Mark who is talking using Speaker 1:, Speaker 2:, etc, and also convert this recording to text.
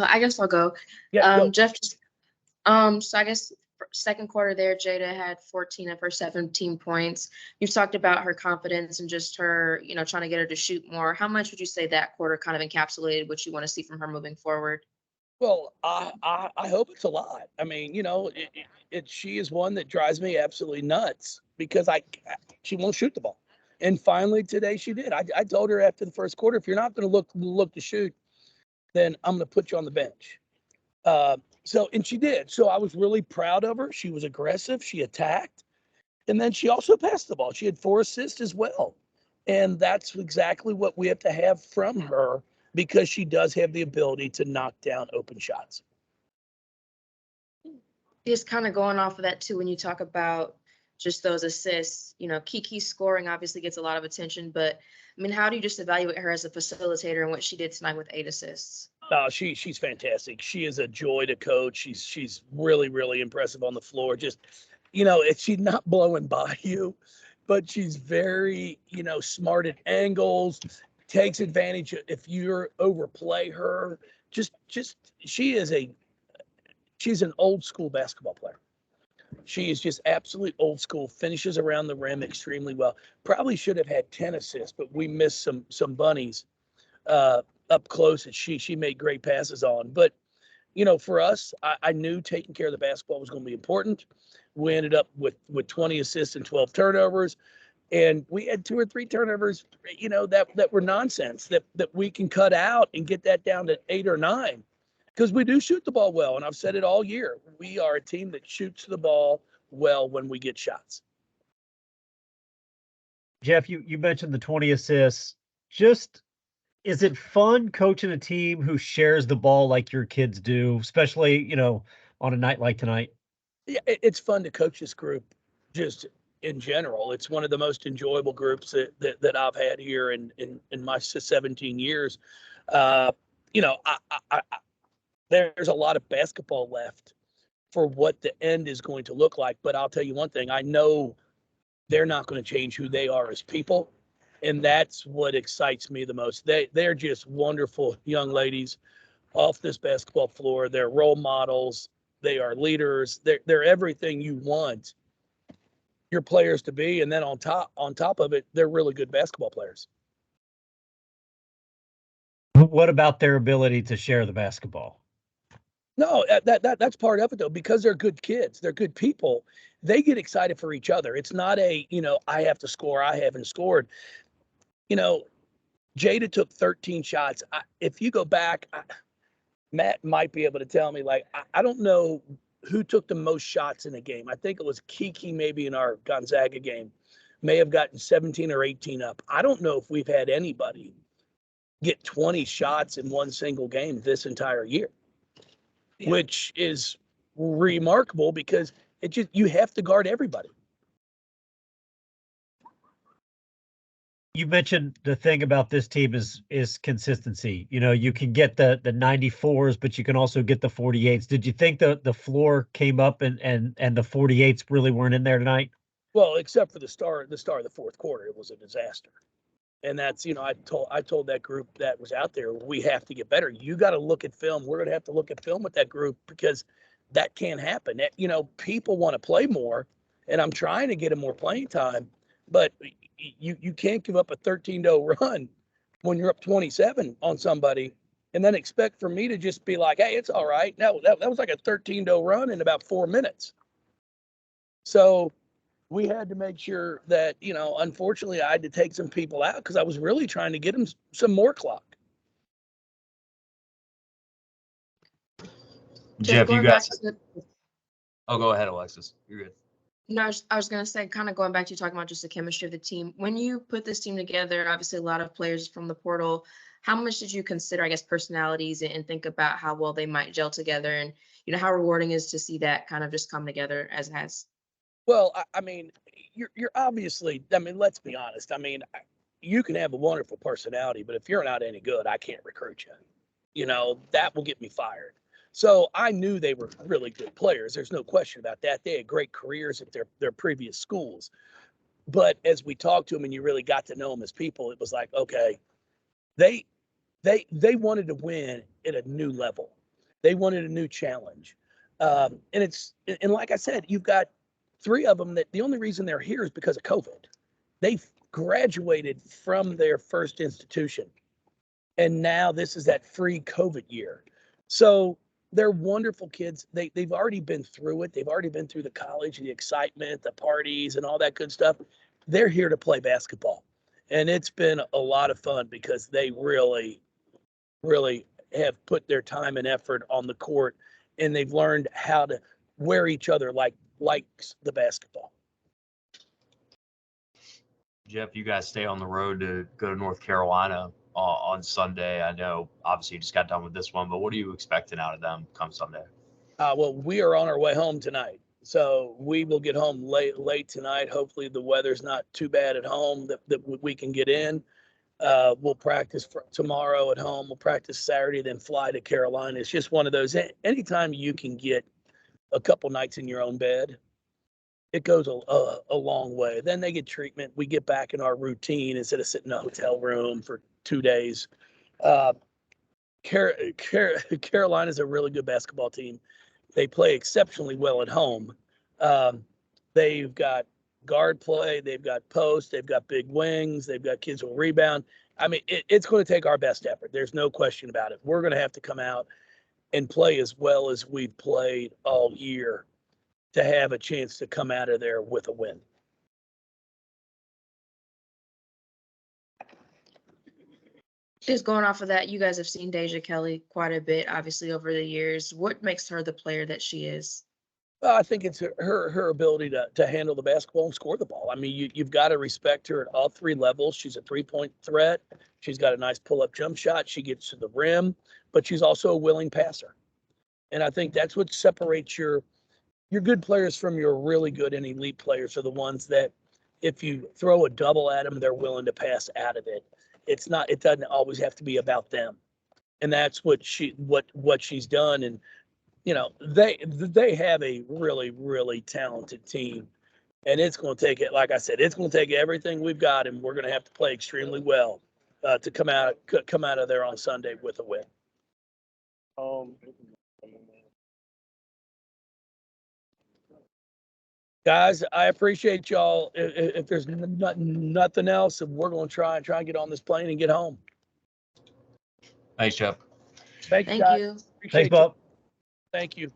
Speaker 1: I guess I'll go.
Speaker 2: Yeah, go.
Speaker 1: Jeff, so I guess second quarter there, Jada had 14 of her 17 points. You've talked about her confidence and just her, trying to get her to shoot more. How much would you say that quarter kind of encapsulated what you want to see from her moving forward?
Speaker 2: Well, I hope it's a lot. I mean, she is one that drives me absolutely nuts because she won't shoot the ball. And finally today she did. I told her after the first quarter, if you're not going to look to shoot, then I'm going to put you on the bench. And she did. So I was really proud of her. She was aggressive. She attacked. And then she also passed the ball. She had 4 assists as well. And that's exactly what we have to have from her because she does have the ability to knock down open shots.
Speaker 1: Just kind of going off of that too, when you talk about just those assists, Kiki scoring obviously gets a lot of attention, but I mean, how do you just evaluate her as a facilitator and what she did tonight with 8 assists?
Speaker 2: She's fantastic. She is a joy to coach. She's really, really impressive on the floor. Just, she's not blowing by you, but she's very, smart at angles, takes advantage if you overplay her. She's an old school basketball player. She is just absolutely old school, finishes around the rim extremely well. Probably should have had 10 assists, but we missed some bunnies up close that she made great passes on. But, for us, I knew taking care of the basketball was going to be important. We ended up with 20 assists and 12 turnovers. And we had 2 or 3 turnovers, that were nonsense that we can cut out and get that down to 8 or 9. Because we do shoot the ball well, and I've said it all year. We are a team that shoots the ball well when we get shots.
Speaker 3: Jeff, you mentioned the 20 assists. Just, is it fun coaching a team who shares the ball like your kids do, especially, on a night like tonight?
Speaker 2: Yeah, it's fun to coach this group just in general. It's one of the most enjoyable groups that I've had here in my 17 years. There's a lot of basketball left for what the end is going to look like. But I'll tell you one thing, I know they're not going to change who they are as people. And that's what excites me the most. They're just wonderful young ladies off this basketball floor. They're role models. They are leaders. They're everything you want your players to be. And then on top of it, they're really good basketball players.
Speaker 3: What about their ability to share the basketball?
Speaker 2: No, that's part of it though, because they're good kids, they're good people. They get excited for each other. It's not I have to score, I haven't scored. Jada took 13 shots. If you go back, Matt might be able to tell me, I don't know who took the most shots in a game. I think it was Kiki, maybe in our Gonzaga game, may have gotten 17 or 18 up. I don't know if we've had anybody get 20 shots in one single game this entire year. Yeah. Which is remarkable because you have to guard everybody.
Speaker 3: You mentioned the thing about this team is consistency. You can get the 94s, but you can also get the 48s. Did you think the floor came up and the 48s really weren't in there tonight?
Speaker 2: Well, except for the start of the fourth quarter, it was a disaster. And that's, I told that group that was out there, we have to get better. You got to look at film. We're going to have to look at film with that group because that can't happen. People want to play more, and I'm trying to get them more playing time, but you can't give up a 13-0 run when you're up 27 on somebody and then expect for me to just be like, hey, it's all right. No, that was like a 13-0 run in about 4 minutes. So we had to make sure that, unfortunately, I had to take some people out because I was really trying to get them some more clock.
Speaker 4: Jeff, you got. Oh, go ahead, Alexis. You're good.
Speaker 1: No, I was going to say, kind of going back to talking about just the chemistry of the team. When you put this team together, obviously a lot of players from the portal. How much did you consider, I guess, personalities and think about how well they might gel together and, how rewarding it is to see that kind of just come together as it has?
Speaker 2: Well, I mean, you're obviously, let's be honest. You can have a wonderful personality, but if you're not any good, I can't recruit you. That will get me fired. So I knew they were really good players. There's no question about that. They had great careers at their previous schools. But as we talked to them and you really got to know them as people, it was like, okay, they wanted to win at a new level. They wanted a new challenge. And like I said, you've got 3 of them that the only reason they're here is because of COVID. They've graduated from their first institution. And now this is that free COVID year. So they're wonderful kids. They've already been through it. They've already been through the college, the excitement, the parties, and all that good stuff. They're here to play basketball. And it's been a lot of fun because they really, really have put their time and effort on the court, and they've learned how to wear each other likes the basketball.
Speaker 4: Jeff, you guys stay on the road to go to North Carolina on Sunday. I know, obviously, you just got done with this one, but what are you expecting out of them come Sunday?
Speaker 2: Well, we are on our way home tonight, so we will get home late tonight. Hopefully, the weather's not too bad at home that we can get in. We'll practice tomorrow at home. We'll practice Saturday, then fly to Carolina. It's just one of those. Anytime you can get a couple nights in your own bed, it goes a long way. Then they get treatment. We get back in our routine instead of sitting in a hotel room for 2 days. Carolina is a really good basketball team. They play exceptionally well at home. They've got guard play. They've got post. They've got big wings. They've got kids who will rebound. I mean, it's going to take our best effort. There's no question about it. We're going to have to come out and play as well as we've played all year to have a chance to come out of there with a win.
Speaker 1: Just going off of that, you guys have seen Deja Kelly quite a bit, obviously, over the years. What makes her the player that she is?
Speaker 2: I think it's her ability to handle the basketball and score the ball. I mean, you've got to respect her at all 3 levels. She's a 3-point threat. She's got a nice pull-up jump shot. She gets to the rim, but she's also a willing passer. And I think that's what separates your good players from your really good and elite players are the ones that if you throw a double at them, they're willing to pass out of it. It doesn't always have to be about them. And that's what she's done. And, they have a really, really talented team. And it's going to take it, like I said, it's going to take everything we've got, and we're going to have to play extremely well to come out of there on Sunday with a win. Guys, I appreciate y'all. If there's nothing else, we're going to try and get on this plane and get home.
Speaker 4: Thanks, Jeff.
Speaker 2: Thank you.
Speaker 1: Thank you.
Speaker 2: Appreciate
Speaker 3: Thanks, Bob.
Speaker 2: Thank you.